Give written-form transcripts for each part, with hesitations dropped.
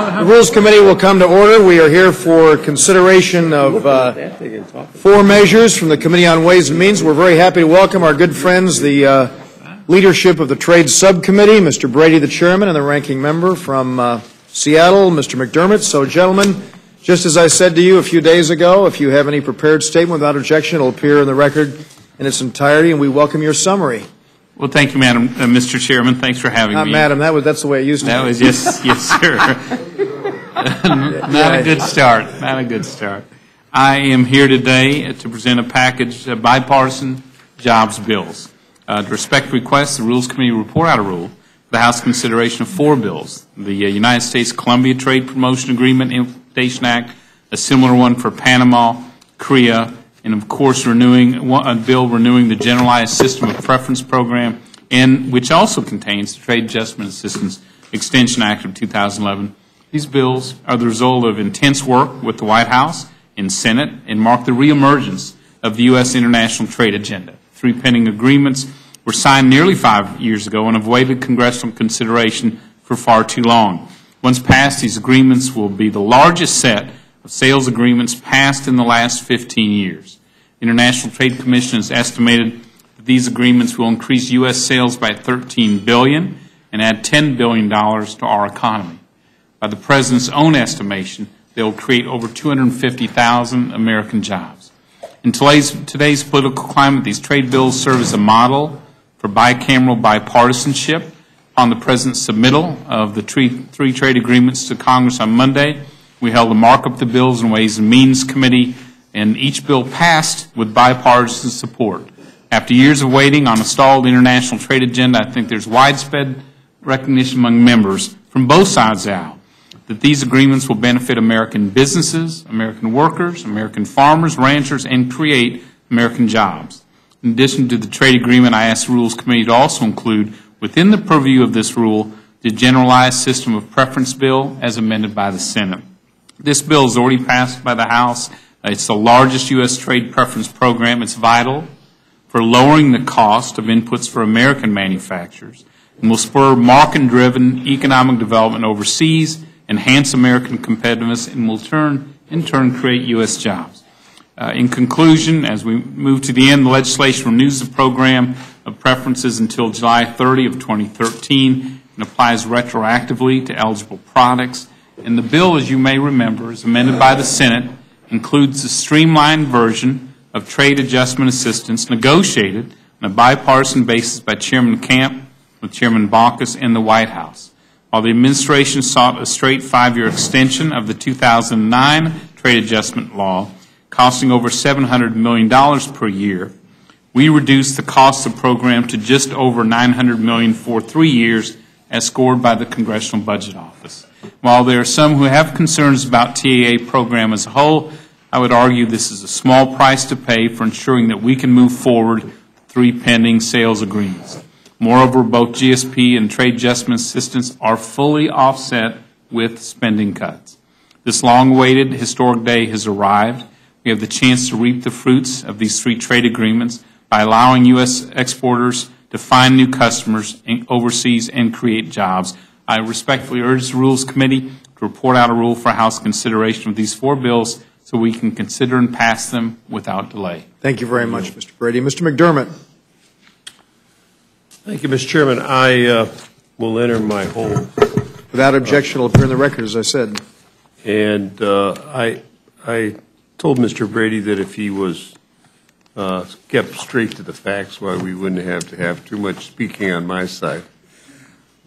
The Rules Committee will come to order. We are here for consideration of 4 measures from the Committee on Ways and Means. We're very happy to welcome our good friends, the leadership of the Trade Subcommittee, Mr. Brady, the chairman, and the ranking member from Seattle, Mr. McDermott. So, gentlemen, just as I said to you a few days ago, if you have any prepared statement without objection, it will appear in the record in its entirety, and we welcome your summary. Well, thank you, Madam, Mr. Chairman. Thanks for having me. Madam, that's the way it used to be. That was, yes, sir. Not a good start. Not a good start. I am here today to present a package of bipartisan jobs bills. To respect requests, the Rules Committee will report out a rule for the House consideration of 4 bills: the United States-Colombia Trade Promotion Agreement Implementation Act, a similar one for Panama, Korea, and of course a bill renewing the Generalized System of Preference Program, and which also contains the Trade Adjustment Assistance Extension Act of 2011. These bills are the result of intense work with the White House and Senate and mark the reemergence of the U.S. international trade agenda. 3 pending agreements were signed nearly 5 years ago and have awaited congressional consideration for far too long. Once passed, these agreements will be the largest set of sales agreements passed in the last 15 years. The International Trade Commission has estimated that these agreements will increase U.S. sales by $13 billion and add $10 billion to our economy. By the President's own estimation, they will create over 250,000 American jobs. In today's political climate, these trade bills serve as a model for bicameral bipartisanship. On the President's submittal of the 3 trade agreements to Congress on Monday, we held a markup of the bills in Ways and Means Committee, and each bill passed with bipartisan support. After years of waiting on a stalled international trade agenda, I think there's widespread recognition among members from both sides of the aisle that these agreements will benefit American businesses, American workers, American farmers, ranchers, and create American jobs. In addition to the trade agreement, I asked the Rules Committee to also include within the purview of this rule the Generalized System of Preference Bill as amended by the Senate. This bill is already passed by the House. It's the largest U.S. trade preference program. It's vital for lowering the cost of inputs for American manufacturers and will spur market-driven economic development overseas, enhance American competitiveness, and will in turn create U.S. jobs. In conclusion, as we move to the end, the legislation renews the program of preferences until July 30 of 2013 and applies retroactively to eligible products. And the bill, as you may remember, is amended by the Senate, includes a streamlined version of trade adjustment assistance negotiated on a bipartisan basis by Chairman Camp with Chairman Baucus and the White House. While the administration sought a straight 5-year extension of the 2009 trade adjustment law, costing over $700 million per year, we reduced the cost of the program to just over $900 million for 3 years, as scored by the Congressional Budget Office. While there are some who have concerns about TAA program as a whole, I would argue this is a small price to pay for ensuring that we can move forward with 3 pending sales agreements. Moreover, both GSP and trade adjustment assistance are fully offset with spending cuts. This long-awaited historic day has arrived. We have the chance to reap the fruits of these 3 trade agreements by allowing U.S. exporters to find new customers overseas and create jobs. I respectfully urge the Rules Committee to report out a rule for House consideration of these 4 bills so we can consider and pass them without delay. Thank you very much, Mr. Brady. Mr. McDermott. Thank you, Mr. Chairman. I will enter my whole. Without objection, it will appear in the record, as I said. And I told Mr. Brady that if he was kept straight to the facts, why we wouldn't have to have too much speaking on my side.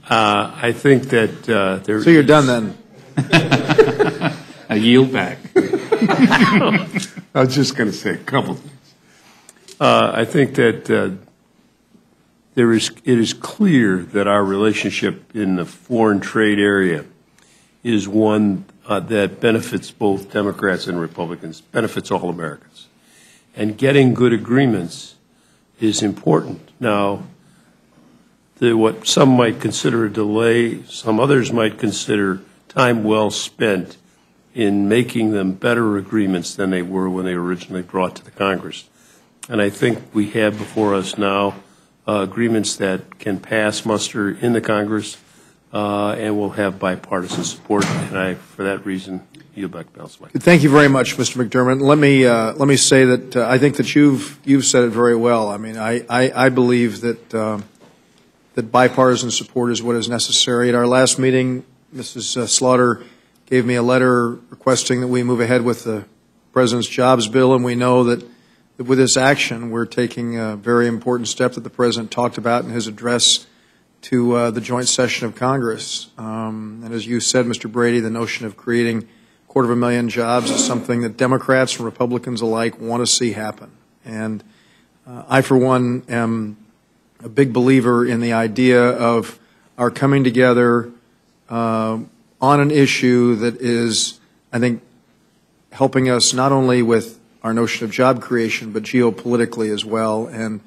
I think that there. So you're done then. I yield back. I was just going to say a couple things. I think that it is clear that our relationship in the foreign trade area is one that benefits both Democrats and Republicans, benefits all Americans. And getting good agreements is important. Now, what some might consider a delay, some others might consider time well spent in making them better agreements than they were when they were originally brought to the Congress. And I think we have before us now agreements that can pass muster in the Congress and will have bipartisan support. And I, for that reason, yield back to Councilman. Thank you very much, Mr. McDermott. Let me say that I think that you've said it very well. I mean, I believe that that bipartisan support is what is necessary. At our last meeting, Mrs. Slaughter gave me a letter requesting that we move ahead with the President's jobs bill, and we know that with this action, we're taking a very important step that the President talked about in his address to the joint session of Congress. And as you said, Mr. Brady, the notion of creating 250,000 jobs is something that Democrats and Republicans alike want to see happen. And I, for one, am a big believer in the idea of our coming together on an issue that is, I think, helping us not only with our notion of job creation, but geopolitically as well. And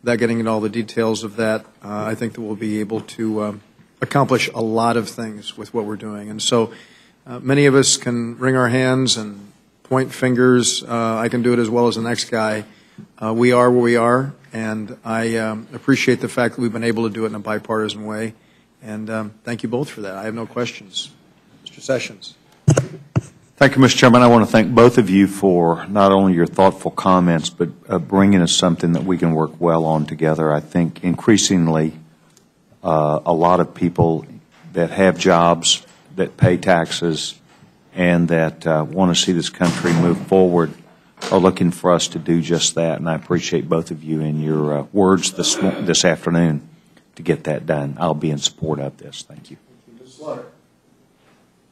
without getting into all the details of that, I think that we'll be able to accomplish a lot of things with what we're doing. And so many of us can wring our hands and point fingers. I can do it as well as the next guy. We are where we are, and I appreciate the fact that we've been able to do it in a bipartisan way. And thank you both for that. I have no questions. Mr. Sessions. Thank you, Mr. Chairman. I want to thank both of you for not only your thoughtful comments, but bringing us something that we can work well on together. I think increasingly a lot of people that have jobs, that pay taxes, and that want to see this country move forward are looking for us to do just that. And I appreciate both of you in your words this afternoon to get that done. I'll be in support of this. Thank you.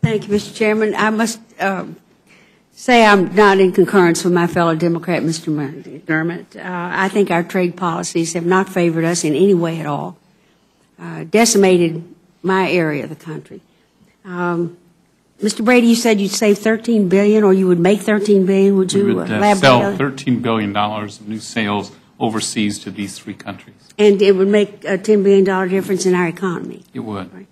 Thank you, Mr. Chairman. I must say I'm not in concurrence with my fellow Democrat, Mr. McDermott. I think our trade policies have not favored us in any way at all, decimated my area of the country. Mr. Brady, you said you'd save $13 billion, or you would make $13 billion. Would you We would elaborate? sell $13 billion of new sales overseas to these three countries. And it would make a $10 billion difference in our economy. It would. Right.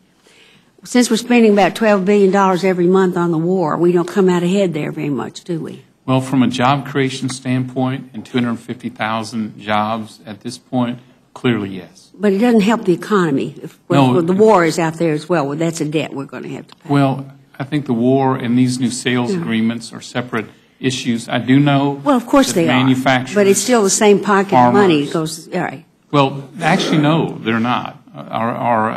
Since we're spending about $12 billion every month on the war, we don't come out ahead there very much, do we? Well, from a job creation standpoint and 250,000 jobs at this point, clearly yes. But it doesn't help the economy. No. The war is out there as well. Well, that's a debt we're going to have to pay. Well, I think the war and these new sales agreements are separate issues. I do know Well, of course that they are. manufacturers, But it's still the same pocket of money. It farmers- goes, all right. Well, actually, no, they're not. Our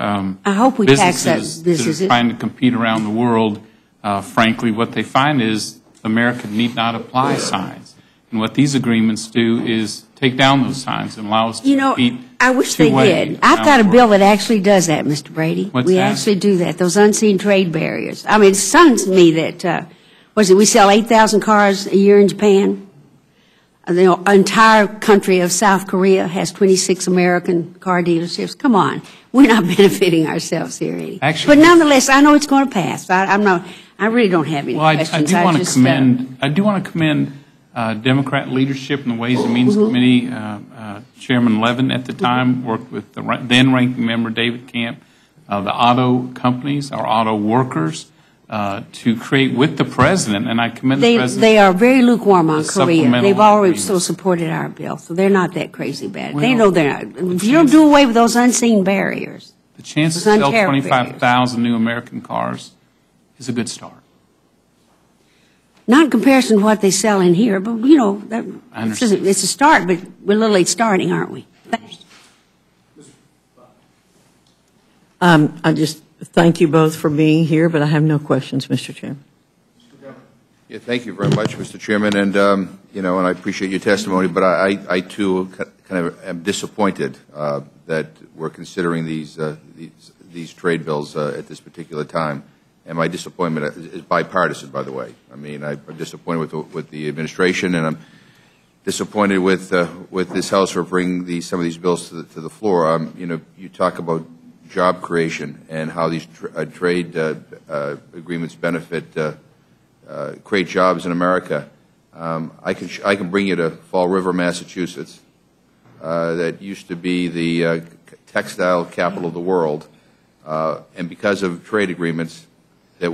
I hope we tax that businesses that business. are trying to compete around the world, frankly, what they find is America need not apply signs. And what these agreements do is take down those signs and allow us to compete I wish they two-way did. I've got a around the bill world. that actually does that, Mr. Brady. What's we that? actually do that, those unseen trade barriers. I mean, it stuns me that, we sell 8,000 cars a year in Japan. The entire country of South Korea has 26 American car dealerships. Come on. We're not benefiting ourselves here, Eddie. Actually- But nonetheless, I know it's going to pass. I really don't have any Well, I questions. do want to just, commend Democrat leadership in the Ways and Means Committee. Chairman Levin at the time worked with the then ranking member David Camp, the auto companies, our auto workers, to create with the president, and I commend the president. They are very lukewarm on The Korea. supplemental They've already agreements. still supported our bill, so they're not that crazy bad. They Well, know they're not. If you don't do away with those unseen barriers, The chance to Those sell unfair 25,000 new American cars is a good start. not in comparison to what they sell in here, but, I understand. it's a start, but we're literally starting, aren't we? Thanks. I just thank you both for being here, but I have no questions, Mr. Chairman. Yeah, thank you very much, Mr. Chairman, and and I appreciate your testimony. But I too kind of am disappointed that we're considering these trade bills at this particular time. And my disappointment is bipartisan, by the way. I mean, I'm disappointed with the administration, and I'm disappointed with this House for bringing some of these bills to the floor. You talk about job creation and how these trade agreements benefit create jobs in America. I can bring you to Fall River, Massachusetts, that used to be the textile capital of the world, and because of trade agreements that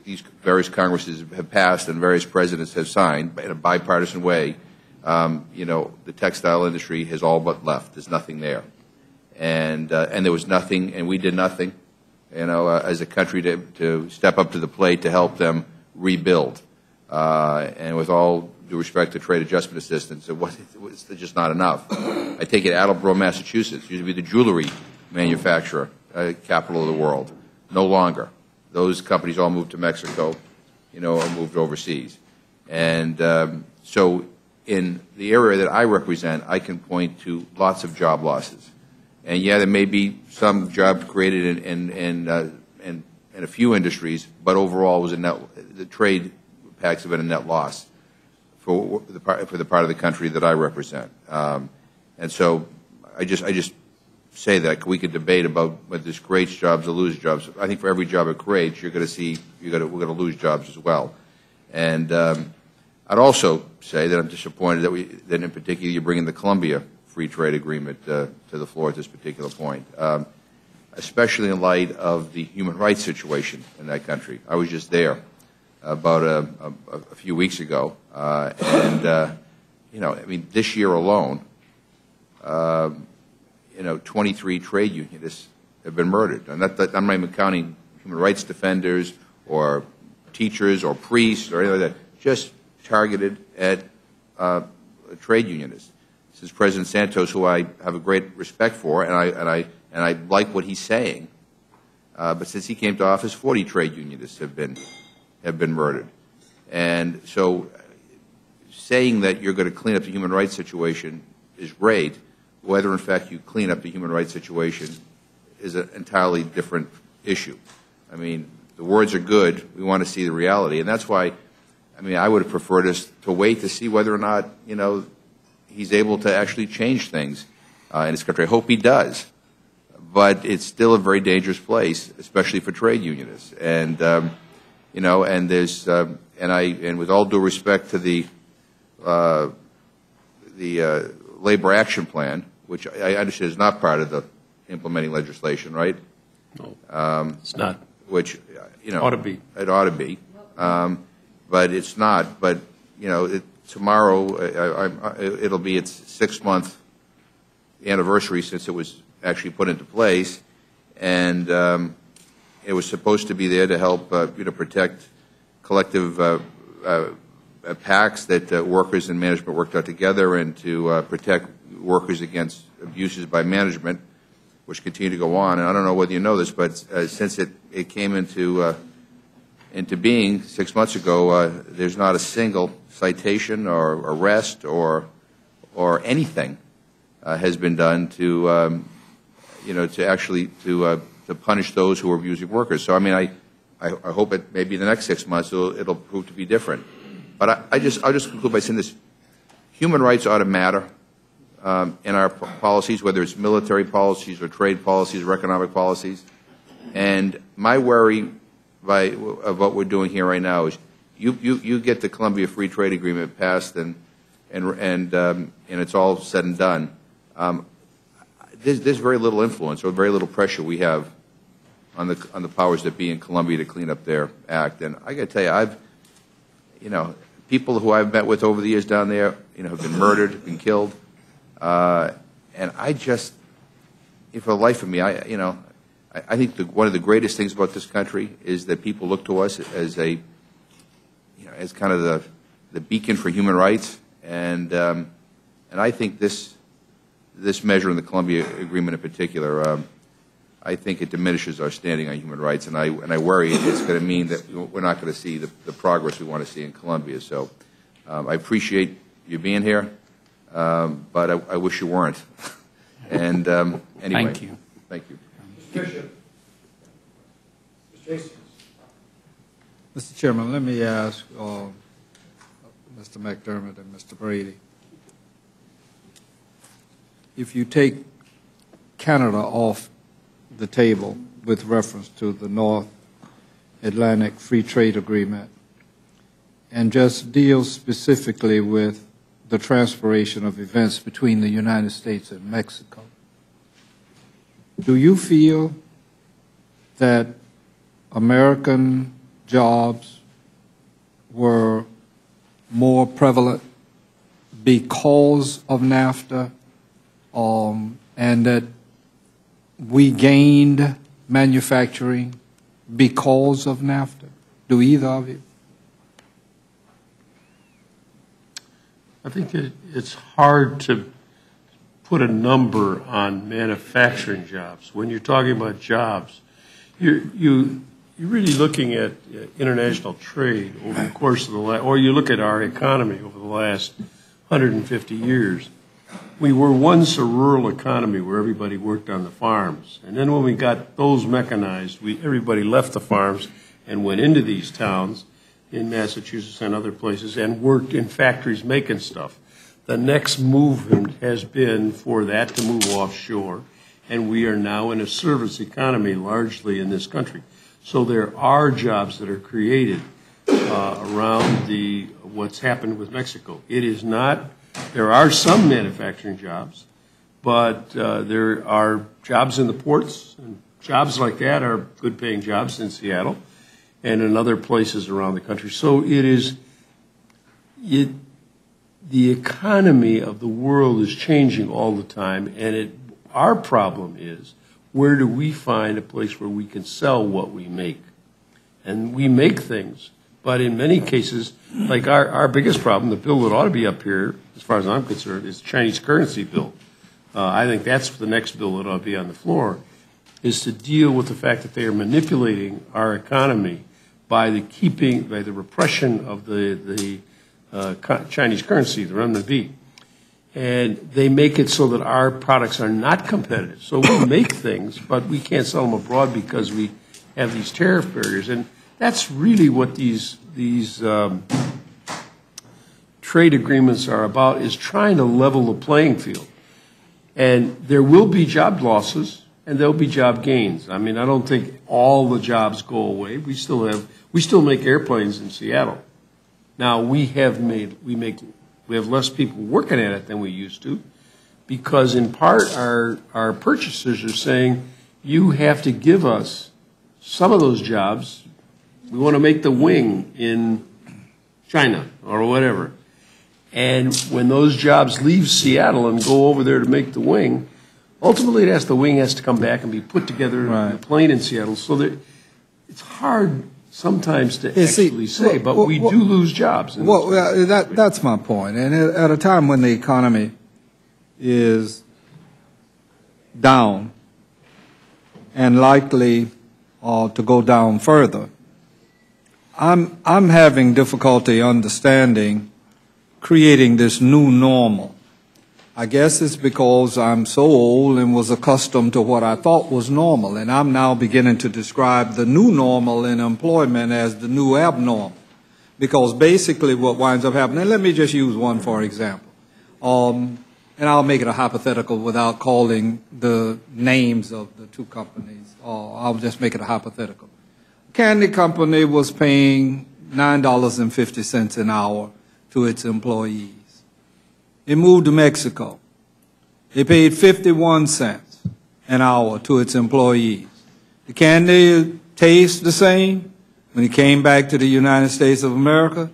these various Congresses have passed and various presidents have signed in a bipartisan way, the textile industry has all but left. There's nothing there. and there was nothing, and we did nothing, as a country to step up to the plate to help them rebuild. And with all due respect to trade adjustment assistance, it was just not enough. I take it Attleboro, Massachusetts, used to be the jewelry manufacturer, capital of the world. No longer. Those companies all moved to Mexico, or moved overseas. And so in the area that I represent, I can point to lots of job losses. And yeah, there may be some jobs created in a few industries, but overall it was the trade pacts have been a net loss for the part of the country that I represent. And so I just say that we could debate about whether this creates jobs or loses jobs. I think for every job it creates, we're going to lose jobs as well. And I'd also say that I'm disappointed that in particular you're bringing the Colombia Free Trade Agreement to the floor at this particular point, especially in light of the human rights situation in that country. I was just there about a few weeks ago, and I mean, this year alone, 23 trade unionists have been murdered. And I'm not even counting human rights defenders or teachers or priests or anything like that, just targeted at trade unionists. This is President Santos, who I have a great respect for, and I like what he's saying. But since he came to office, 40 trade unionists have been murdered. And so saying that you're going to clean up the human rights situation is great. Whether, in fact, you clean up the human rights situation is an entirely different issue. I mean, the words are good. We want to see the reality. And that's why, I mean, I would have preferred us to wait to see whether or not, he's able to actually change things in this country. I hope he does. But it's still a very dangerous place, especially for trade unionists. And, and there's, and with all due respect to the Labor Action Plan, which I understand is not part of the implementing legislation, right? No, it's not. Which, Ought to be. It ought to be. But it's not. But, tomorrow, it'll be its 6-month anniversary since it was actually put into place. And it was supposed to be there to help, protect collective pacts that workers and management worked out together, and to protect workers against abuses by management, which continue to go on. And I don't know whether you know this, but since it came into being 6 months ago, there's not a single citation or arrest or anything has been done to punish those who are abusing workers. So I mean, I hope that maybe in the next 6 months it'll prove to be different. But I'll just conclude by saying this: human rights ought to matter in our policies, whether it's military policies or trade policies or economic policies. And my worry of what we're doing here right now is you get the Colombia Free Trade Agreement passed and it's all said and done. There's very little influence or very little pressure we have on the powers that be in Colombia to clean up their act. And I got to tell you, people who I've met with over the years down there, have been murdered, have been killed, and I just, for the life of me, I think one of the greatest things about this country is that people look to us as as kind of the beacon for human rights, and I think this measure in the Colombia Agreement in particular, I think it diminishes our standing on human rights, and I worry it's going to mean that we're not going to see the progress we want to see in Colombia. So I appreciate you being here, but I wish you weren't. And anyway, Thank you. Thank you. Mr. Bishop. Mr. Jason. Mr. Chairman, let me ask Mr. McDermott and Mr. Brady, if you take Canada off the table with reference to the North Atlantic Free Trade Agreement and just deal specifically with the transpiration of events between the United States and Mexico, do you feel that American jobs were more prevalent because of NAFTA, and that we gained manufacturing because of NAFTA? Do either of you? I think it's hard to put a number on manufacturing jobs. When you're talking about jobs, you're really looking at international trade over the course of the last, or you look at our economy over the last 150 years. We were once a rural economy where everybody worked on the farms. And then when we got those mechanized, everybody left the farms and went into these towns in Massachusetts and other places and worked in factories making stuff. The next movement has been for that to move offshore, and we are now in a service economy largely in this country. So there are jobs that are created around what's happened with Mexico. It is not. There are some manufacturing jobs, but there are jobs in the ports, and jobs like that are good-paying jobs in Seattle and in other places around the country. So the economy of the world is changing all the time, and our problem is, where do we find a place where we can sell what we make? And we make things, but in many cases, like our biggest problem, the bill that ought to be up here, as far as I'm concerned, is the Chinese currency bill. I think that's the next bill that ought to be on the floor, is to deal with the fact that they are manipulating our economy by the repression of the Chinese currency, the renminbi. And they make it so that our products are not competitive. So we make things, but we can't sell them abroad because we have these tariff barriers. And that's really what these trade agreements are about, is trying to level the playing field. And there will be job losses, and there will be job gains. I mean, I don't think all the jobs go away. We still make airplanes in Seattle. Now, we have less people working at it than we used to, because in part our purchasers are saying, you have to give us some of those jobs. We want to make the wing in China or whatever. And when those jobs leave Seattle and go over there to make the wing, ultimately the wing has to come back and be put together in a plane in Seattle. So that it's hard sometimes to actually say, but we do lose jobs. That's my point. And at a time when the economy is down and likely to go down further, I'm having difficulty understanding creating this new normal. I guess it's because I'm so old and was accustomed to what I thought was normal, and I'm now beginning to describe the new normal in employment as the new abnormal. Because basically what winds up happening, and let me just use one for example, and I'll make it a hypothetical without calling the names of the two companies, I'll just make it a hypothetical. Candy company was paying $9.50 an hour to its employees. It moved to Mexico. They paid 51 cents an hour to its employees. The candy tastes the same. When it came back to the United States of America,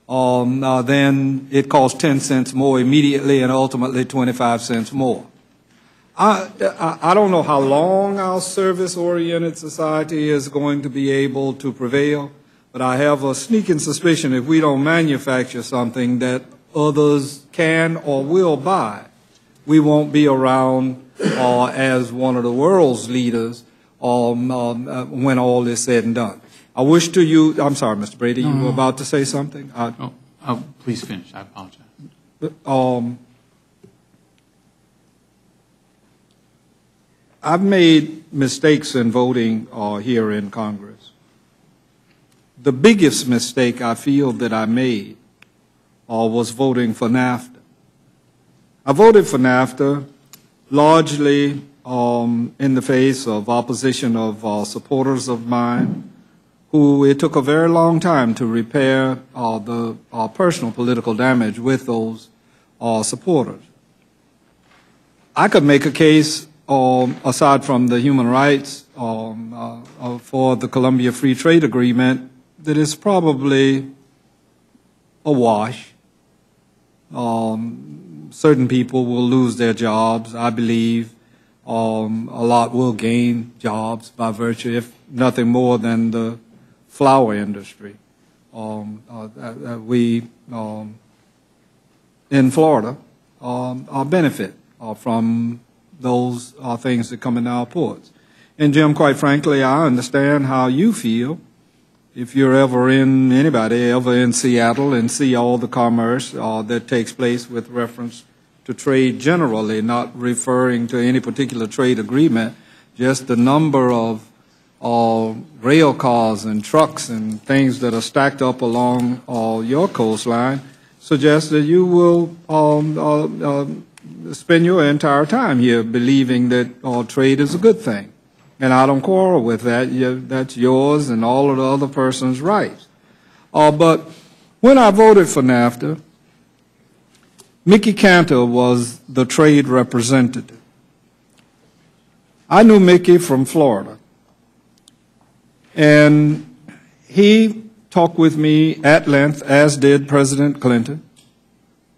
then it cost 10 cents more immediately and ultimately 25 cents more. I don't know how long our service-oriented society is going to be able to prevail, but I have a sneaking suspicion if we don't manufacture something that others can or will buy, we won't be around as one of the world's leaders when all is said and done. I wish to you, I'm sorry, Mr. Brady, you were about to say something? Please finish. I apologize. I've made mistakes in voting here in Congress. The biggest mistake I feel that I made was voting for NAFTA. I voted for NAFTA largely in the face of opposition of supporters of mine who it took a very long time to repair the personal political damage with those supporters. I could make a case, aside from the human rights for the Colombia Free Trade Agreement, that is probably a wash. Certain people will lose their jobs, I believe. a lot will gain jobs by virtue, if nothing more than the flower industry. We in Florida benefit from those things that come in our ports. And Jim, quite frankly, I understand how you feel if you're anybody ever in Seattle and see all the commerce that takes place with reference to trade generally, not referring to any particular trade agreement, just the number of rail cars and trucks and things that are stacked up along your coastline suggests that you will spend your entire time here believing that trade is a good thing. And I don't quarrel with that. That's yours and all of the other person's rights. But when I voted for NAFTA, Mickey Cantor was the trade representative. I knew Mickey from Florida. And he talked with me at length, as did President Clinton,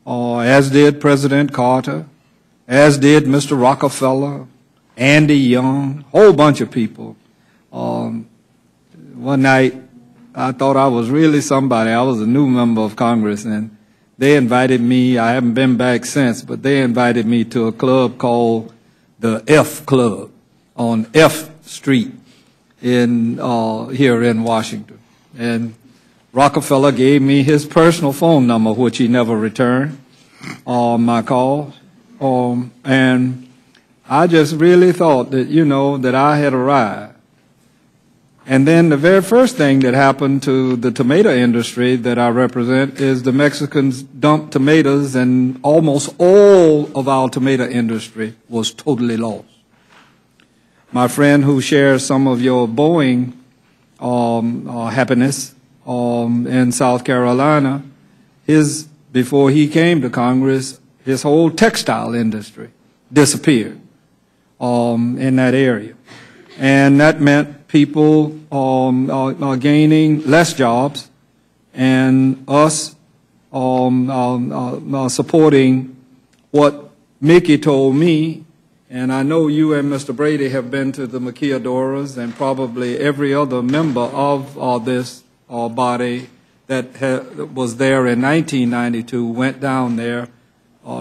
as did President Carter, as did Mr. Rockefeller, Andy Young, a whole bunch of people. One night, I thought I was really somebody. I was a new member of Congress, and they invited me. I haven't been back since, but they invited me to a club called the F Club on F Street here in Washington. And Rockefeller gave me his personal phone number, which he never returned my calls. And I just really thought that, that I had arrived. And then the very first thing that happened to the tomato industry that I represent is the Mexicans dumped tomatoes, and almost all of our tomato industry was totally lost. My friend who shares some of your Boeing happiness in South Carolina, before he came to Congress, his whole textile industry disappeared in that area. And that meant people gaining less jobs, and us supporting what Mickey told me. And I know you and Mr. Brady have been to the Maquiadoras, and probably every other member of this body that was there in 1992 went down there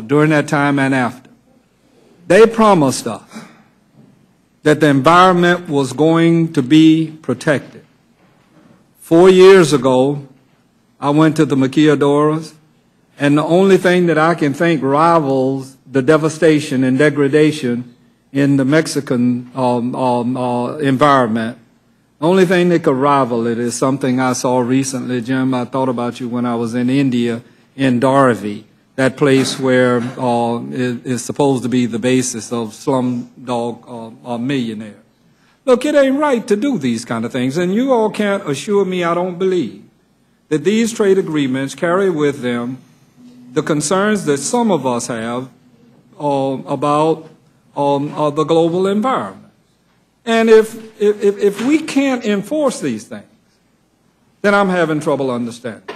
during that time and after. They promised us that the environment was going to be protected. 4 years ago, I went to the Maquiadoras, and the only thing that I can think rivals the devastation and degradation in the Mexican environment, the only thing that could rival it is something I saw recently. Jim, I thought about you when I was in India, in Dharavi, that place where is supposed to be the basis of Slumdog Millionaire. Look, it ain't right to do these kind of things, and you all can't assure me I don't believe that these trade agreements carry with them the concerns that some of us have about the global environment. And if we can't enforce these things, then I'm having trouble understanding.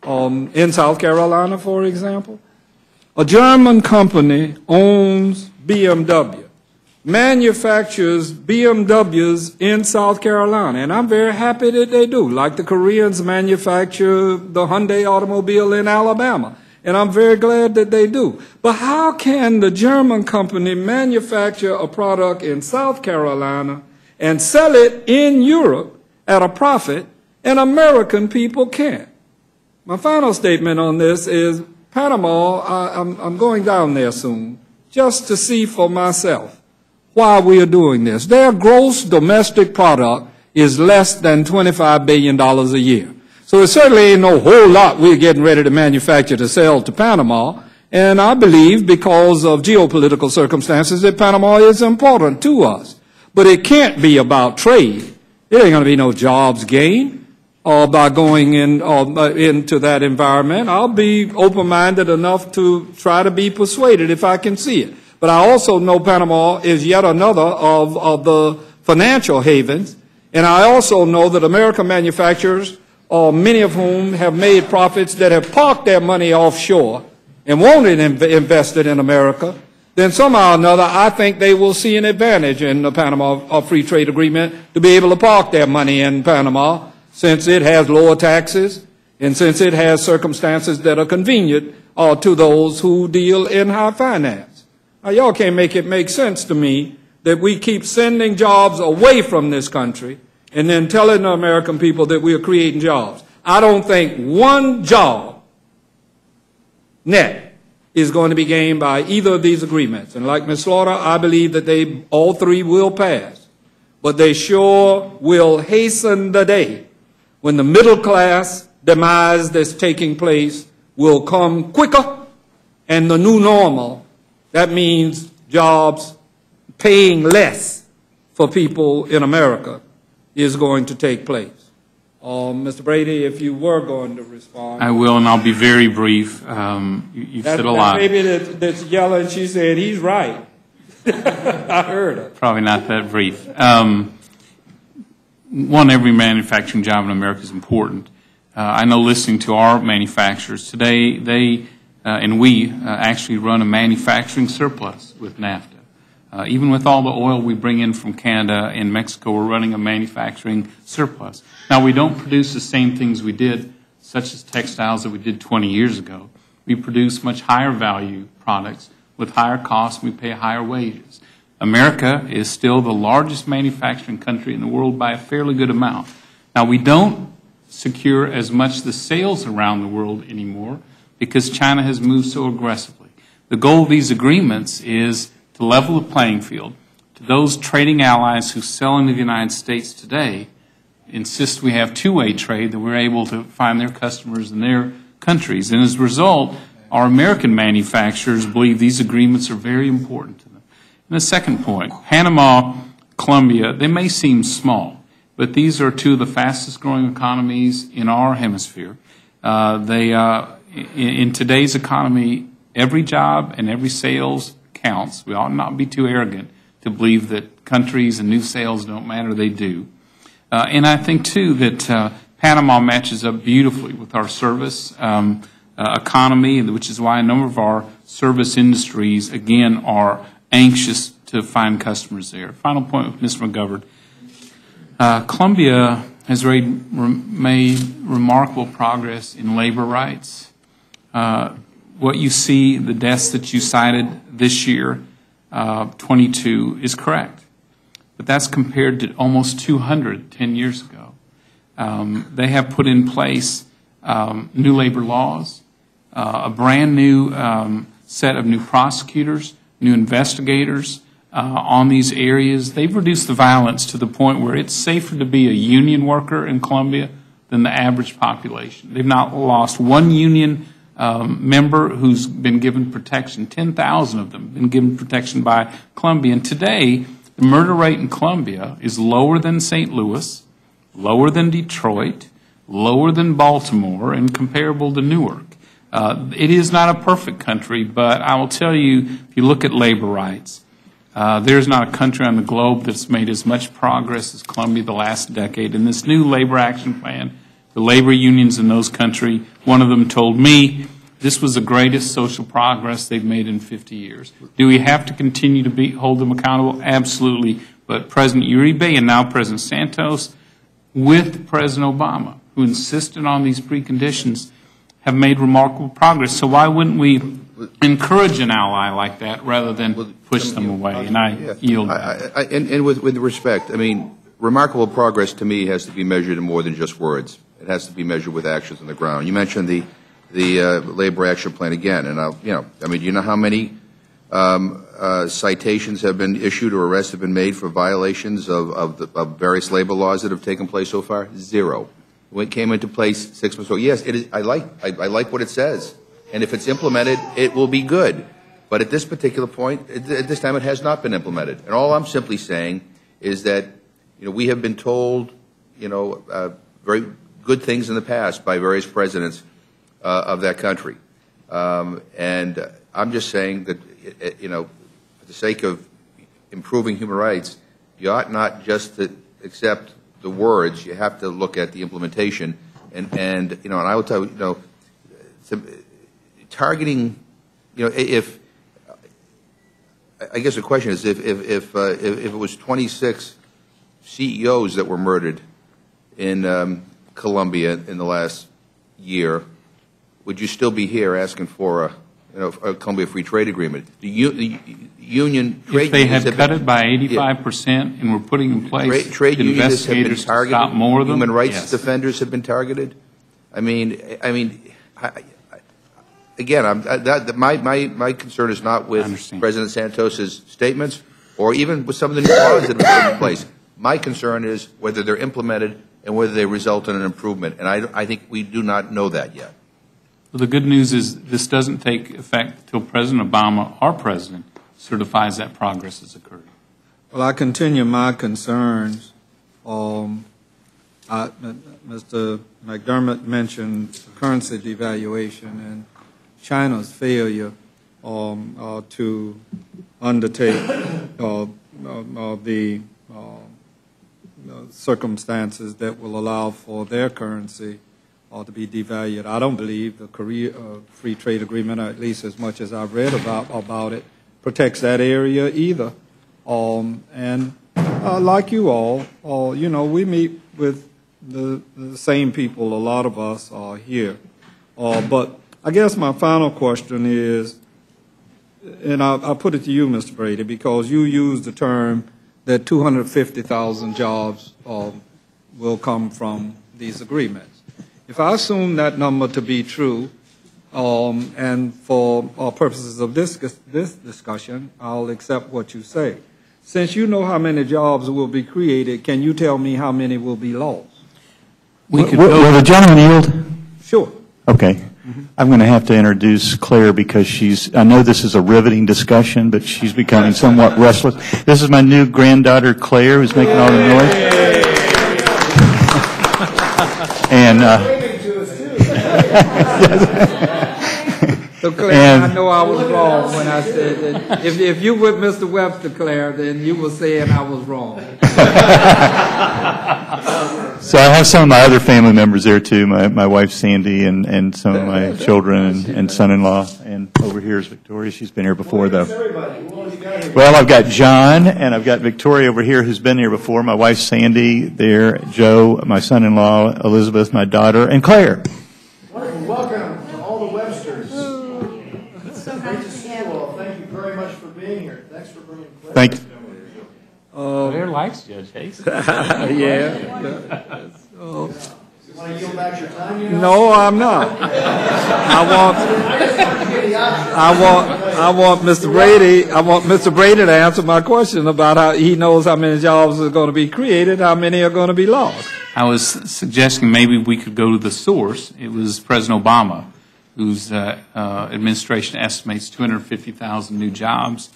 In South Carolina, for example, a German company owns BMW, manufactures BMWs in South Carolina, and I'm very happy that they do, like the Koreans manufacture the Hyundai automobile in Alabama, and I'm very glad that they do. But how can the German company manufacture a product in South Carolina and sell it in Europe at a profit, and American people can't? My final statement on this is Panama, I'm going down there soon, just to see for myself why we are doing this. Their gross domestic product is less than $25 billion a year. So it certainly ain't no whole lot we're getting ready to manufacture to sell to Panama. And I believe because of geopolitical circumstances that Panama is important to us. But it can't be about trade. There ain't going to be no jobs gained by going into that environment. I'll be open-minded enough to try to be persuaded if I can see it. But I also know Panama is yet another of the financial havens. And I also know that American manufacturers, many of whom have made profits that have parked their money offshore and won't invest it in America, then somehow or another, I think they will see an advantage in the Panama Free Trade Agreement to be able to park their money in Panama, since it has lower taxes and since it has circumstances that are convenient to those who deal in high finance. Now, y'all can't make it make sense to me that we keep sending jobs away from this country and then telling the American people that we are creating jobs. I don't think one job net is going to be gained by either of these agreements. And like Ms. Slaughter, I believe that all three will pass. But they sure will hasten the day when the middle class demise that's taking place will come quicker, and the new normal, that means jobs paying less for people in America, is going to take place. Mr. Brady, if you were going to respond. I will, and I'll be very brief. You've said a lot. That baby that's yelling, she said, he's right. I heard her. Probably not that brief. One, every manufacturing job in America is important. I know listening to our manufacturers today, they and we actually run a manufacturing surplus with NAFTA. Even with all the oil we bring in from Canada and Mexico, we're running a manufacturing surplus. Now, we don't produce the same things we did, such as textiles that we did 20 years ago. We produce much higher value products with higher costs, and we pay higher wages. America is still the largest manufacturing country in the world by a fairly good amount. Now, we don't secure as much the sales around the world anymore because China has moved so aggressively. The goal of these agreements is to level the playing field. To those trading allies who sell into the United States today, insist we have two-way trade, that we're able to find their customers in their countries. And as a result, our American manufacturers believe these agreements are very important to them. And the second point, Panama, Colombia, they may seem small, but these are two of the fastest growing economies in our hemisphere. In today's economy, every job and every sales counts. We ought not be too arrogant to believe that countries and new sales don't matter. They do. And I think, too, that Panama matches up beautifully with our service economy, which is why a number of our service industries, again, are anxious to find customers there. Final point with Ms. McGovern. Colombia has made remarkable progress in labor rights. What you see, the deaths that you cited this year, 22, is correct. But that's compared to almost 200 10 years ago. They have put in place new labor laws, a brand new set of new prosecutors, new investigators on these areas. They've reduced the violence to the point where it's safer to be a union worker in Colombia than the average population. They've not lost one union member who's been given protection. 10,000 of them have been given protection by Colombia. And today, the murder rate in Colombia is lower than St. Louis, lower than Detroit, lower than Baltimore, and comparable to Newark. It is not a perfect country, but I will tell you, if you look at labor rights, there's not a country on the globe that's made as much progress as Colombia the last decade. And this new labor action plan, the labor unions in those countries, one of them told me this was the greatest social progress they've made in 50 years. Do we have to continue to hold them accountable? Absolutely. But President Uribe and now President Santos, with President Obama, who insisted on these preconditions, have made remarkable progress. So why wouldn't we encourage an ally like that rather than push them away? And I yield. And with respect, I mean, remarkable progress to me has to be measured in more than just words. It has to be measured with actions on the ground. You mentioned the labor action plan again, and do you know how many citations have been issued or arrests have been made for violations of various labor laws that have taken place so far? Zero. When it came into place 6 months ago, yes, it is, I like what it says, and if it's implemented, it will be good. But at this particular point, at this time, it has not been implemented. And all I'm simply saying is that we have been told very good things in the past by various presidents of that country, and I'm just saying that for the sake of improving human rights, you ought not just to accept the words. You have to look at the implementation, and I will tell you, targeting, if I guess the question is, if it was 26 CEOs that were murdered in Colombia in the last year, would you still be here asking for a Colombia Free Trade Agreement? The union trade If they unions had have cut been- it by 85% and were putting in place trade unionists have been investigators to targeted. stop more of them, Human rights yes. defenders have been targeted. Again, my concern is not I with understand. President Santos's statements or even with some of the new laws that have been put in place. My concern is whether they're implemented and whether they result in an improvement. And I think we do not know that yet. Well, the good news is this doesn't take effect until President Obama, our president, certifies that progress has occurred. Well, I continue my concerns. Mr. McDermott mentioned currency devaluation and China's failure to undertake the circumstances that will allow for their currency to be devalued. I don't believe the Korea Free Trade Agreement, or at least as much as I've read about it, protects that area either. And like you all, we meet with the same people, a lot of us are here. But I guess my final question is, and I'll put it to you, Mr. Brady, because you used the term that 250,000 jobs will come from these agreements. If I assume that number to be true, and for purposes of this discussion, I'll accept what you say. Since you know how many jobs will be created, can you tell me how many will be lost? Will the gentleman yield? Sure. Okay. I'm going to have to introduce Claire because I know this is a riveting discussion, but she's becoming somewhat restless. This is my new granddaughter, Claire, who's making all the noise. And, So, Claire, I know I was wrong when I said that. If you with Mr. Webster, Claire, then you were saying I was wrong. So I have some of my other family members there too, my wife Sandy and some of my children and son-in-law. And over here is Victoria. She's been here before though. Well, I've got John and I've got Victoria over here who's been here before. My wife Sandy there, Joe, my son-in-law, Elizabeth, my daughter, and Claire. Wonderful. Welcome to all the Websters. Great to see you all. Thank you very much for being here. Thanks for bringing Claire. Thank you. Claire likes Judge Hayes. Yeah. You want to yield back your time? No, I'm not. I want Mr. Brady to answer my question about how he knows how many jobs are going to be created, how many are going to be lost. I was suggesting maybe we could go to the source. It was President Obama, whose administration estimates 250,000 new jobs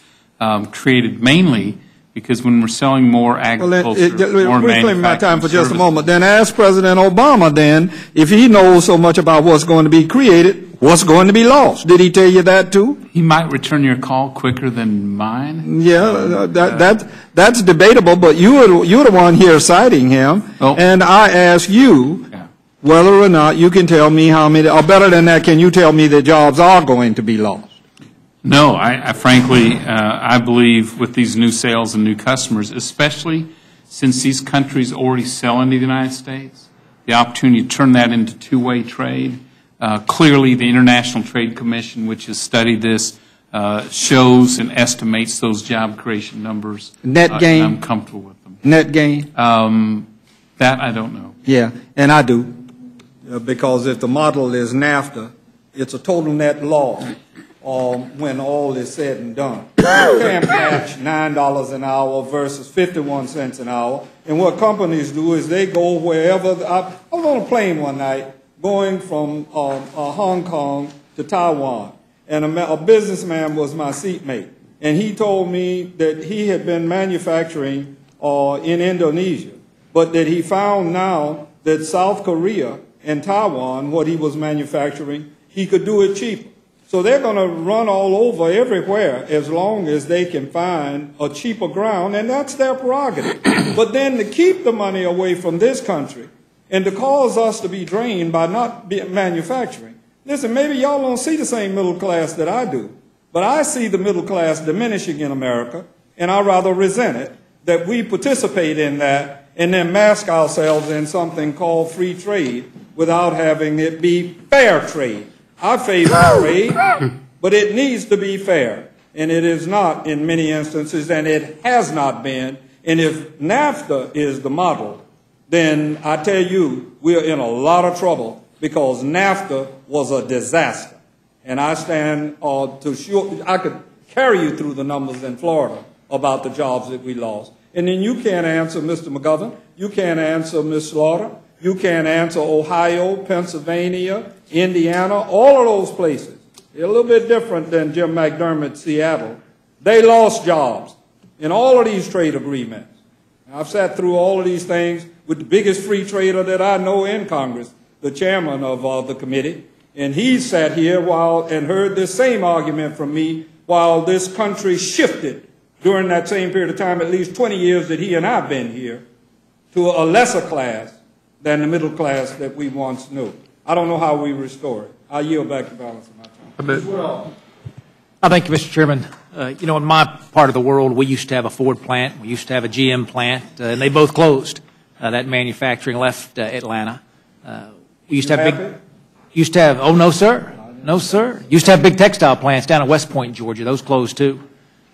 created mainly because when we're selling more agriculture, more reclaim my time for just a services. moment. Then ask President Obama then, if he knows so much about what's going to be created, what's going to be lost. Did he tell you that too? He might return your call quicker than mine. Yeah, that's debatable, but you're the one here citing him, and I ask you whether or not you can tell me how many, or better than that, can you tell me that jobs are going to be lost? No, I frankly, I believe with these new sales and new customers, especially since these countries already sell into the United States, the opportunity to turn that into two-way trade. Clearly, the International Trade Commission, which has studied this, shows and estimates those job creation numbers. Net gain? I'm comfortable with them. Net gain? That I don't know. Yeah, and I do. Because if the model is NAFTA, it's a total net loss when all is said and done. You can't match $9 an hour versus 51 cents an hour. And what companies do is they go wherever. I was on a plane one night going from Hong Kong to Taiwan, and a businessman was my seatmate. And he told me that he had been manufacturing in Indonesia, but that he found now that South Korea and Taiwan, what he was manufacturing, he could do it cheaper. So they're going to run all over everywhere as long as they can find a cheaper ground, and that's their prerogative. But then to keep the money away from this country and to cause us to be drained by not manufacturing. Listen, maybe y'all don't see the same middle class that I do, But I see the middle class diminishing in America, and I rather resent it that we participate in that and then mask ourselves in something called free trade without having it be fair trade. I favor trade, but it needs to be fair, and it is not in many instances, and it has not been. And if NAFTA is the model, then I tell you, we're in a lot of trouble because NAFTA was a disaster. And I stand to sure, I could carry you through the numbers in Florida about the jobs that we lost. And then you can't answer Mr. McGovern, you can't answer Ms. Slaughter, you can't answer Ohio, Pennsylvania, Indiana, all of those places. They're a little bit different than Jim McDermott's Seattle. They lost jobs in all of these trade agreements. I've sat through all of these things with the biggest free trader that I know in Congress, the chairman of the committee, and he sat here and heard this same argument from me while this country shifted during that same period of time, at least 20 years that he and I have been here, to a lesser class than the middle class that we once knew. I don't know how we restore it. I yield back the balance of my time. Thank you, Mr. Chairman. In my part of the world, we used to have a Ford plant, we used to have a GM plant, and they both closed. That manufacturing left Atlanta. We used to have oh, no, sir. No, sir. Used to have big textile plants down in West Point, Georgia. Those closed, too.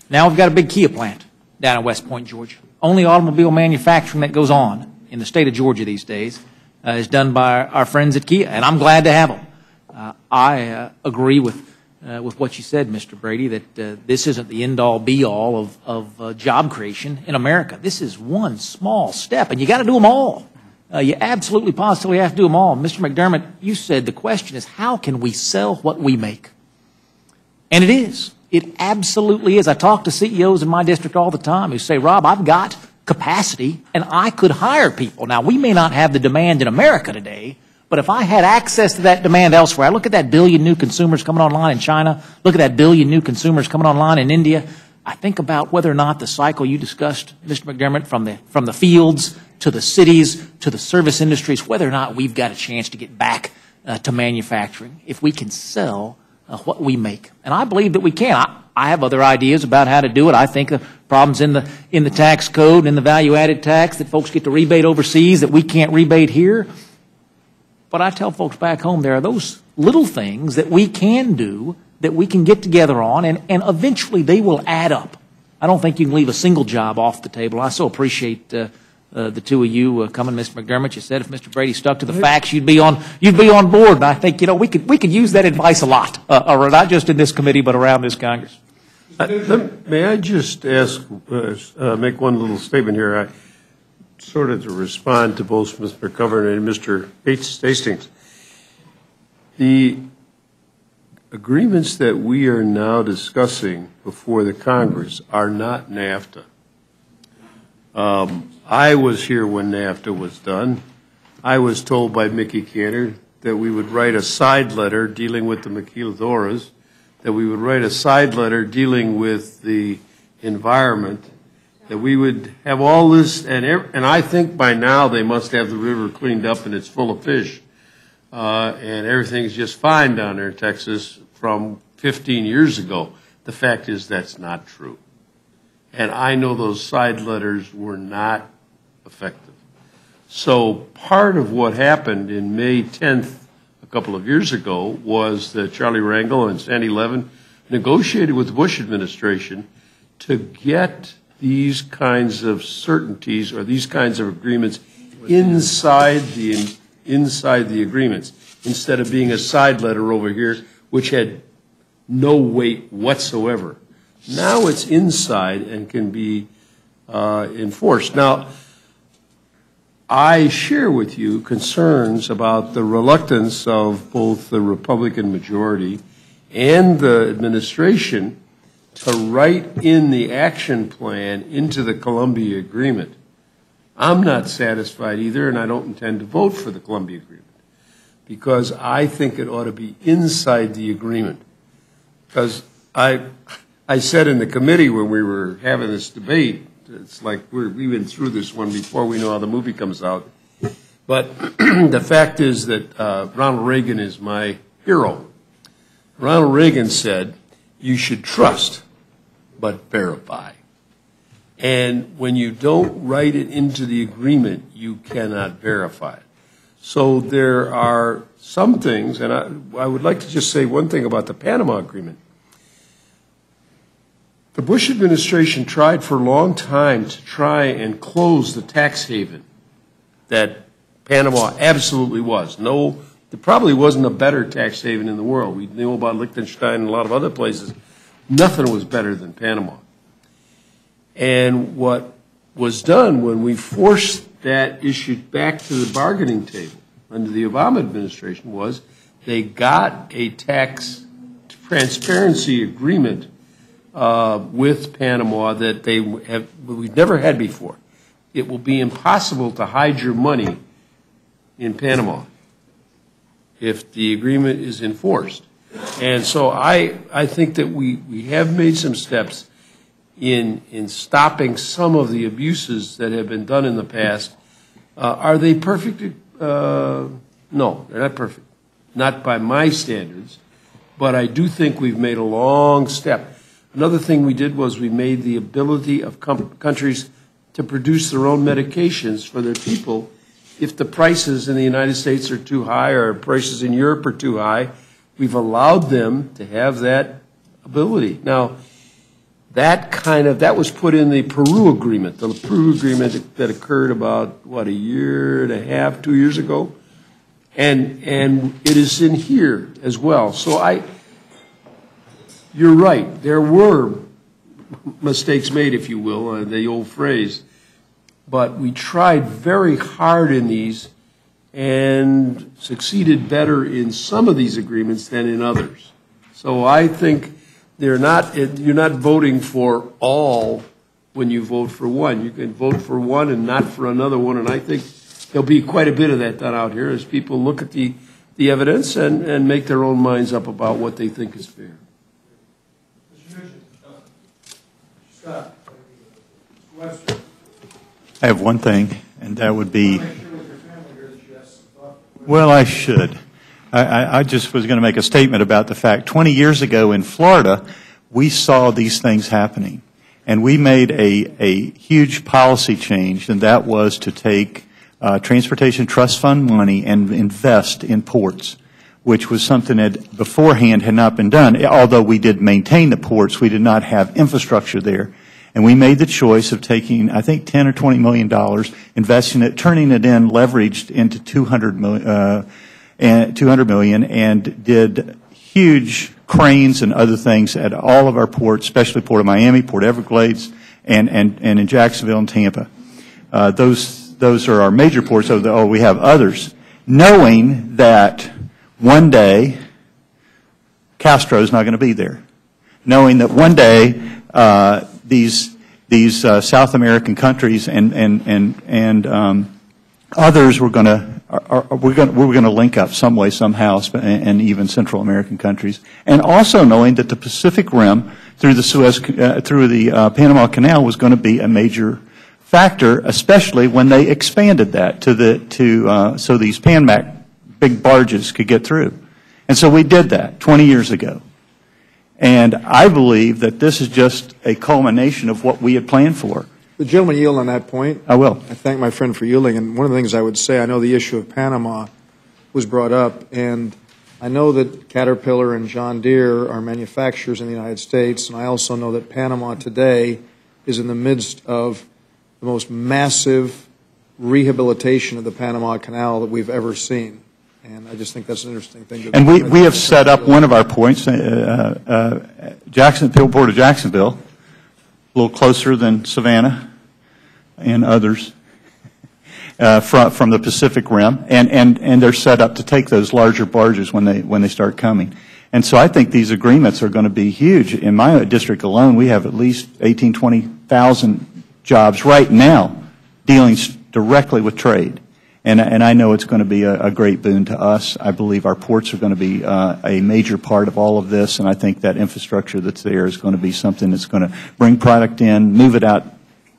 Now we've got a big Kia plant down in West Point, Georgia. Only automobile manufacturing that goes on in the state of Georgia these days is done by our friends at Kia, and I'm glad to have them. I agree with what you said, Mr. Brady, that this isn't the end-all, be-all of job creation in America. This is one small step, and you got to do them all. You absolutely positively have to do them all. Mr. McDermott, you said the question is, how can we sell what we make? And it is. It absolutely is. I talk to CEOs in my district all the time who say, Rob, I've got capacity, and I could hire people. Now, we may not have the demand in America today, but if I had access to that demand elsewhere, I look at that billion new consumers coming online in China, look at that billion new consumers coming online in India, I think about whether or not the cycle you discussed, Mr. McDermott, from the fields to the cities to the service industries, whether or not we've got a chance to get back to manufacturing if we can sell what we make. And I believe that we can. I have other ideas about how to do it. I think the problems in the tax code and the value-added tax that folks get to rebate overseas that we can't rebate here. But I tell folks back home there are those little things that we can do that we can get together on, and eventually they will add up. I don't think you can leave a single job off the table. I so appreciate the two of you coming, Mr. McDermott. You said if Mr. Brady stuck to the facts, you'd be on board. And I think we could use that advice a lot, or not just in this committee but around this Congress. May I just make one little statement here? Sort of to respond to both Mr. McGovern and Mr. Hastings. The agreements that we are now discussing before the Congress are not NAFTA. I was here when NAFTA was done. I was told by Mickey Cantor that we would write a side letter dealing with the maquiladoras, that we would write a side letter dealing with the environment, that we would have all this, and I think by now they must have the river cleaned up and it's full of fish, and everything's just fine down there in Texas from 15 years ago. The fact is that's not true. And I know those side letters were not effective. So part of what happened in May 10th a couple of years ago was that Charlie Rangel and Sandy Levin negotiated with the Bush administration to get these kinds of certainties or these kinds of agreements inside the agreements, instead of being a side letter over here which had no weight whatsoever. Now it's inside and can be enforced. Now, I share with you concerns about the reluctance of both the Republican majority and the administration to write in the action plan into the Columbia Agreement. I'm not satisfied either, and I don't intend to vote for the Columbia Agreement because I think it ought to be inside the agreement. Because I said in the committee when we were having this debate, it's like we've been through this one before we know how the movie comes out. But the fact is that Ronald Reagan is my hero. Ronald Reagan said, you should trust but verify. And when you don't write it into the agreement, you cannot verify it. So there are some things, and I would like to just say one thing about the Panama Agreement. The Bush administration tried for a long time to try and close the tax haven that Panama absolutely was. No, there probably wasn't a better tax haven in the world. We knew about Liechtenstein and a lot of other places. Nothing was better than Panama. And what was done when we forced that issue back to the bargaining table under the Obama administration was they got a tax transparency agreement with Panama that we've never had before. It will be impossible to hide your money in Panama if the agreement is enforced. And so I think that we have made some steps in stopping some of the abuses that have been done in the past. Are they perfect? No, they're not perfect. Not by my standards. But I do think we've made a long step. Another thing we did was we made the ability of countries to produce their own medications for their people. If the prices in the United States are too high or prices in Europe are too high, we've allowed them to have that ability. Now, that was put in the Peru agreement, that occurred about, a year and a half, 2 years ago. And it is in here as well. So you're right. There were mistakes made, if you will, the old phrase. But we tried very hard in these and succeeded better in some of these agreements than in others. So I think you're not voting for all when you vote for one. You can vote for one and not for another one. And I think there'll be quite a bit of that done out here as people look at the evidence and make their own minds up about what they think is fair. I have one thing, and that would be, well, I should. I just was going to make a statement about the fact 20 years ago in Florida, we saw these things happening. And we made a huge policy change, and that was to take Transportation Trust Fund money and invest in ports, which was something that beforehand had not been done. Although we did maintain the ports, we did not have infrastructure there. And we made the choice of taking, I think, $10 or $20 million, investing it, turning it in, leveraged into $200 million, and did huge cranes and other things at all of our ports, especially Port of Miami, Port Everglades, and in Jacksonville and Tampa. Those are our major ports. So we have others, knowing that one day Castro's not going to be there, knowing that one day these South American countries and others we're going to link up some way, somehow, and even Central American countries, and also knowing that the Pacific Rim through the Panama Canal was going to be a major factor, especially when they expanded that so ththese Panamax big barges could get through, and so we did that 20 years ago. And I believe that this is just a culmination of what we had planned for. The gentleman yield on that point. I will. I thank my friend for yielding. And one of the things I would say, I know the issue of Panama was brought up, and I know that Caterpillar and John Deere are manufacturers in the United States, and I also know that Panama today is in the midst of the most massive rehabilitation of the Panama Canal that we've ever seen. And I just think that's an interesting thing. And we have set up one of our points, Jacksonville, Port of Jacksonville, a little closer than Savannah and others from the Pacific Rim, and they're set up to take those larger barges when they start coming. And so I think these agreements are going to be huge. In my district alone, we have at least 18,000, 20,000 jobs right now dealing directly with trade. And I know it's going to be a great boon to us. I believe our ports are going to be a major part of all of this, and I think that infrastructure that's there is going to be something that's going to bring product in, move it out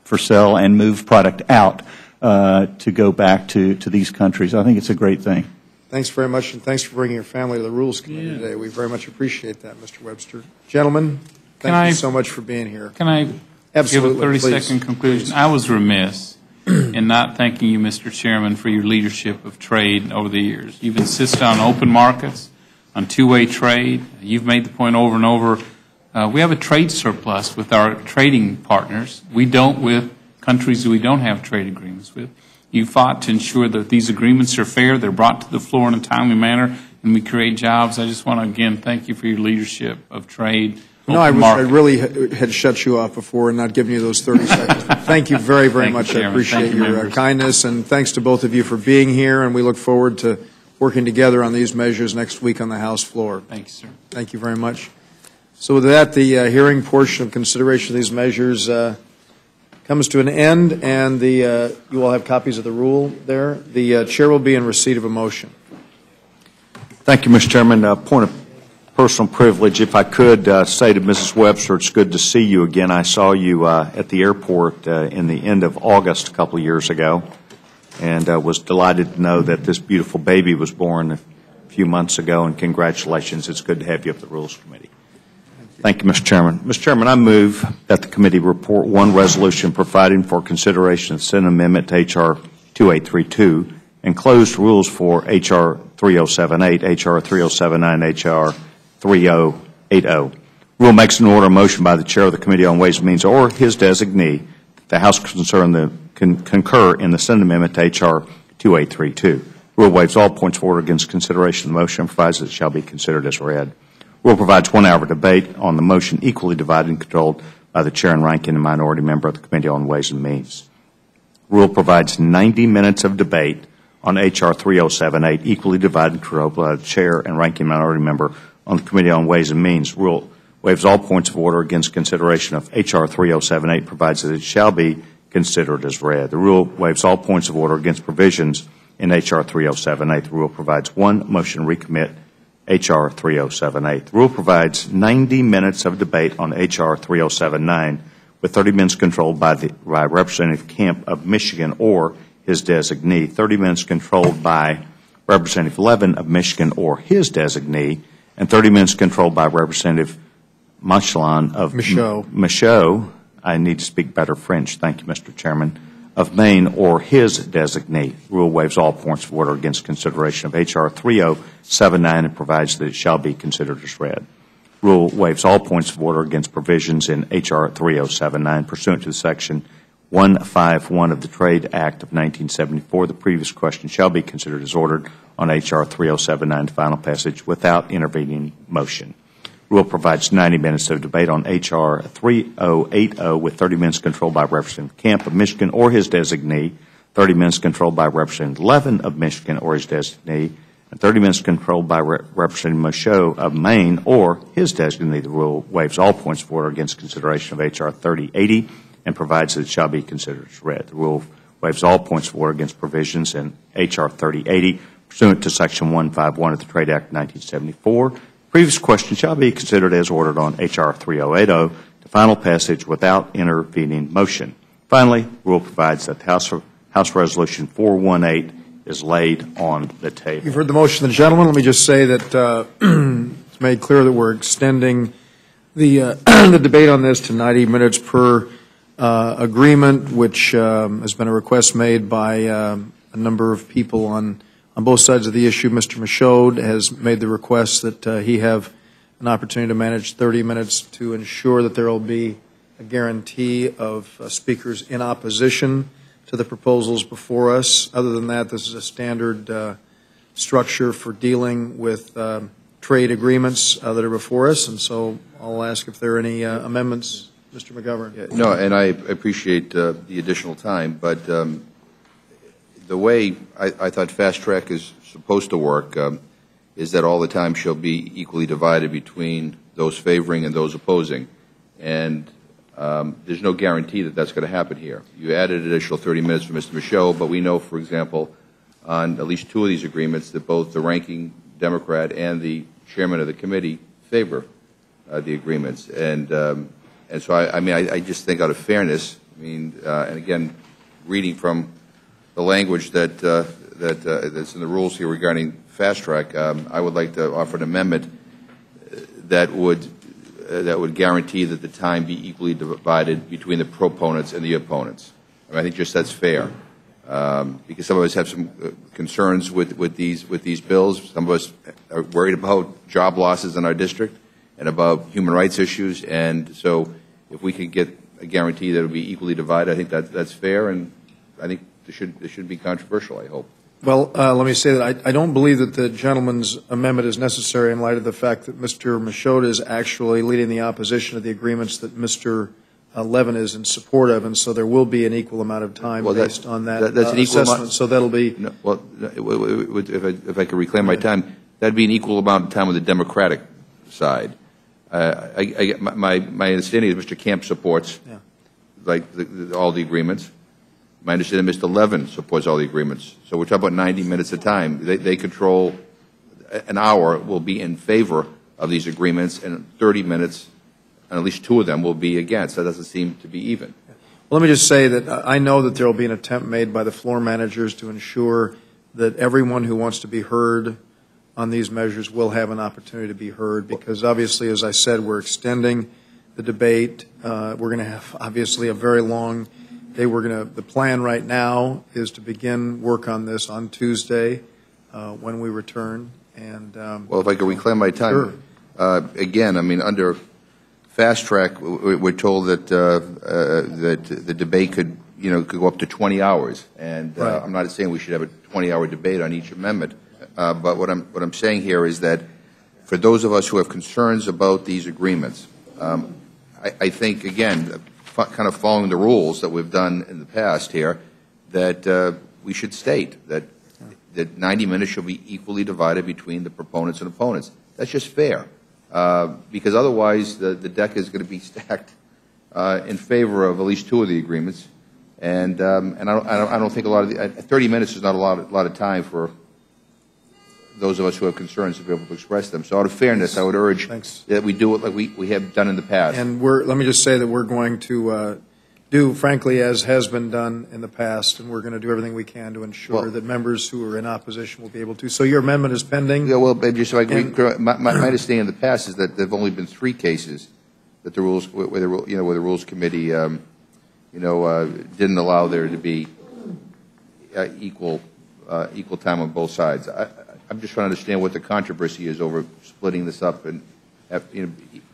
for sale, and move product out to go back to these countries. I think it's a great thing. Thanks very much, and thanks for bringing your family to the Rules Committee today. We very much appreciate that, Mr. Webster. Gentlemen, thank you so much for being here. Can I Absolutely, give a 30-second conclusion? Please. I was remiss in not thanking you, Mr. Chairman, for your leadership of trade over the years. You've insisted on open markets, on two-way trade. You've made the point over and over. We have a trade surplus with our trading partners. We don't with countries that we don't have trade agreements with. You fought to ensure that these agreements are fair, they're brought to the floor in a timely manner, and we create jobs. I just want to, again, thank you for your leadership of trade. No, I really had shut you off before and not given you those 30 seconds. Thank you very, very much. I appreciate your kindness, and thanks to both of you for being here, and we look forward to working together on these measures next week on the House floor. Thank you, sir. Thank you very much. So with that, the hearing portion of consideration of these measures comes to an end, and you all have copies of the rule there. The chair will be in receipt of a motion. Thank you, Mr. Chairman. Point of personal privilege, if I could say to Mrs. Webster, it's good to see you again. I saw you at the airport in the end of August a couple of years ago, and was delighted to know that this beautiful baby was born a few months ago, and congratulations. It's good to have you at the Rules Committee. Thank you, Mr. Chairman. Mr. Chairman, I move that the committee report one resolution providing for consideration of Senate Amendment to H.R. 2832 and closed rules for H.R. 3078, H.R. 3079, H.R. 3080. Rule makes an order motion by the chair of the Committee on Ways and Means or his designee that the House concur in the Senate Amendment to H.R. 2832. Rule waives all points of order against consideration of the motion and provides that it shall be considered as read. Rule provides 1 hour debate on the motion equally divided and controlled by the chair and ranking and minority member of the Committee on Ways and Means. Rule provides 90 minutes of debate on H.R. 3078 equally divided and controlled by the chair and ranking minority member on the Committee on Ways and Means. Rule waives all points of order against consideration of H.R. 3078, provides that it shall be considered as read. The rule waives all points of order against provisions in H.R. 3078. The rule provides one motion to recommit H.R. 3078. The rule provides 90 minutes of debate on H.R. 3079, with 30 minutes controlled by Representative Kemp of Michigan or his designee, 30 minutes controlled by Representative Levin of Michigan or his designee, and 30 minutes controlled by Representative Michaud of Michaud. I need to speak better French. Thank you, Mr. Chairman. Of Maine or his designee. Rule waives all points of order against consideration of H.R. 3079 and provides that it shall be considered as read. Rule waives all points of order against provisions in H.R. 3079 pursuant to Section 151 of the Trade Act of 1974. The previous question shall be considered as ordered on H.R. 3079 final passage without intervening motion. Rule provides 90 minutes of debate on H.R. 3080 with 30 minutes controlled by Representative Kemp of Michigan or his designee, 30 minutes controlled by Representative Levin of Michigan or his designee, and 30 minutes controlled by Representative Michaud of Maine or his designee. The rule waives all points of order against consideration of H.R. 3080 and provides that it shall be considered as read. The rule waives all points of order against provisions in H.R. 3080 pursuant to Section 151 of the Trade Act of 1974. Previous question shall be considered as ordered on H.R. 3080 to final passage without intervening motion. Finally, rule provides that the House Resolution 418 is laid on the table. You've heard the motion of the gentleman. Let me just say that it's made clear that we're extending the debate on this to 90 minutes per agreement, which has been a request made by a number of people on both sides of the issue. Mr. Michaud has made the request that he have an opportunity to manage 30 minutes to ensure that there will be a guarantee of speakers in opposition to the proposals before us. Other than that, this is a standard structure for dealing with trade agreements that are before us, and so I'll ask if there are any amendments. Mr. McGovern. No, and I appreciate the additional time, but the way I thought fast track is supposed to work is that all the time shall be equally divided between those favoring and those opposing. And there's no guarantee that that's going to happen here. You added an additional 30 minutes for Mr. Michaud, but we know, for example, on at least two of these agreements that both the ranking Democrat and the chairman of the committee favor the agreements. And so, I just think out of fairness, and again, reading from the language that that's in the rules here regarding fast track, I would like to offer an amendment that would guarantee that the time be equally divided between the proponents and the opponents. I think just that's fair, because some of us have some concerns with these bills. Some of us are worried about job losses in our district and about human rights issues, and so if we can get a guarantee that it will be equally divided, I think that's fair, and I think it shouldn't be controversial, I hope. Well, let me say that I don't believe that the gentleman's amendment is necessary in light of the fact that Mr. Michaud is actually leading the opposition to the agreements that Mr. Levin is in support of, and so there will be an equal amount of time based on that that's an equal assessment. So that'll be. No, well, if I could reclaim my time, that'd be an equal amount of time on the Democratic side. My understanding is Mr. Camp supports all the agreements. My understanding is Mr. Levin supports all the agreements. So we're talking about 90 minutes a time. They control an hour will be in favor of these agreements, and 30 minutes, and at least 2 of them will be against. That doesn't seem to be even. Well, let me just say that I know that there will be an attempt made by the floor managers to ensure that everyone who wants to be heard on these measures will have an opportunity to be heard, because obviously, as I said, we're extending the debate. We're going to have obviously a very long day. The plan right now is to begin work on this on Tuesday when we return. And well, if I could reclaim my time, sure. Again, I mean, under fast track, we're told that that the debate could go up to 20 hours, and right. I'm not saying we should have a 20-hour debate on each amendment, but what I'm saying here is that for those of us who have concerns about these agreements, I think again, kind of following the rules that we've done in the past here, that we should state that 90 minutes shall be equally divided between the proponents and opponents. That's just fair, because otherwise the deck is going to be stacked in favor of at least 2 of the agreements, and I don't think a lot of 30 minutes is not a lot of time for those of us who have concerns to be able to express them. So out of fairness, I would urge that we do it like we have done in the past. And let me just say that we're going to do, frankly, as has been done in the past, and we're going to do everything we can to ensure that members who are in opposition will be able to. So your amendment is pending? Yeah, well, just so I agree, my understanding in the past is that there have only been 3 cases that the rules, where the Rules Committee, didn't allow there to be equal time on both sides. I'm just trying to understand what the controversy is over splitting this up and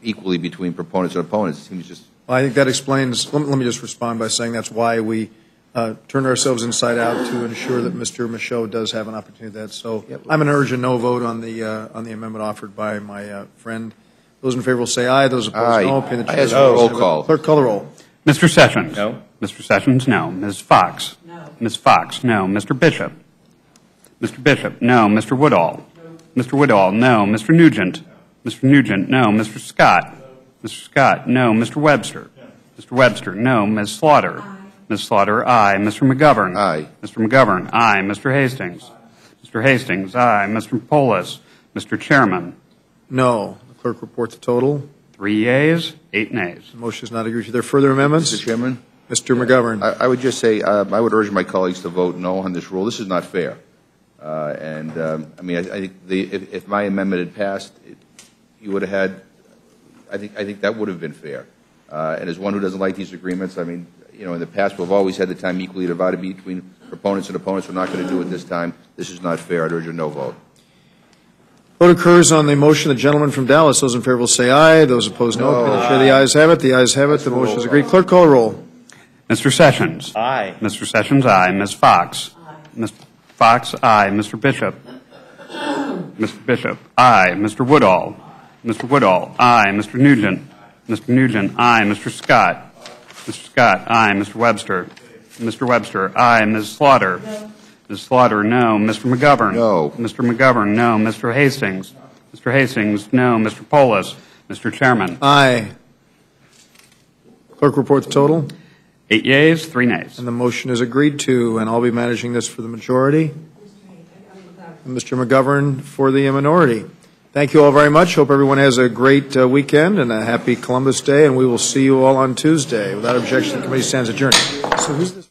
equally between proponents and opponents. It seems just. Well, I think that explains. Let me just respond by saying that's why we turned ourselves inside out to ensure that Mr. Michaud does have an opportunity to that. So I'm going to urge a no vote on the amendment offered by my friend. Those in favor will say aye. Those opposed, no. Roll call. Clerk, call the roll. Mr. Sessions. No. Mr. Sessions, no. Ms. Fox. No. Ms. Fox, no. Mr. Bishop. Mr. Bishop, no. Mr. Woodall. No. Mr. Woodall, no. Mr. Nugent. No. Mr. Nugent, no. Mr. Scott. No. Mr. Scott, no. Mr. Webster. No. Mr. Webster, no. Ms. Slaughter. Aye. Ms. Slaughter, aye. Mr. McGovern. Aye. Mr. McGovern, aye. Mr. Hastings. Mr. Hastings, aye. Mr. Polis. Mr. Chairman. No. The clerk report the total. 3 yeas, 8 nays. The motion is not agreed to. Are there further amendments? Mr. Chairman? Mr. McGovern. I would just say I would urge my colleagues to vote no on this rule. This is not fair. I mean, I think if my amendment had passed, you would have had. I think that would have been fair. And as one who doesn't like these agreements, I mean, in the past we've always had the time equally divided between proponents and opponents. We're not going to do it this time. This is not fair. I'd urge a no vote. Vote occurs on the motion. The gentleman from Dallas. Those in favor will say aye. Those opposed, no. The ayes have it. The ayes have it. The motion is agreed. Clerk, call the roll. Mr. Sessions. Aye. Mr. Sessions, aye. Ms. Fox. Aye. Ms. Fox, aye. Mr. Bishop. Mr. Bishop, aye. Mr. Woodall. Mr. Woodall, aye. Mr. Nugent. Mr. Nugent, aye. Mr. Scott. Mr. Scott, aye. Mr. Webster. Mr. Webster, aye. Ms. Slaughter. No. Ms. Slaughter, no. Mr. McGovern. No. Mr. McGovern, no. Mr. Hastings. Mr. Hastings, no. Mr. Polis. Mr. Chairman. Aye. Clerk report the total. 8 yeas, 3 nays. And the motion is agreed to, and I'll be managing this for the majority. And Mr. McGovern for the minority. Thank you all very much. Hope everyone has a great weekend and a happy Columbus Day, and we will see you all on Tuesday. Without objection, the committee stands adjourned. So who's this?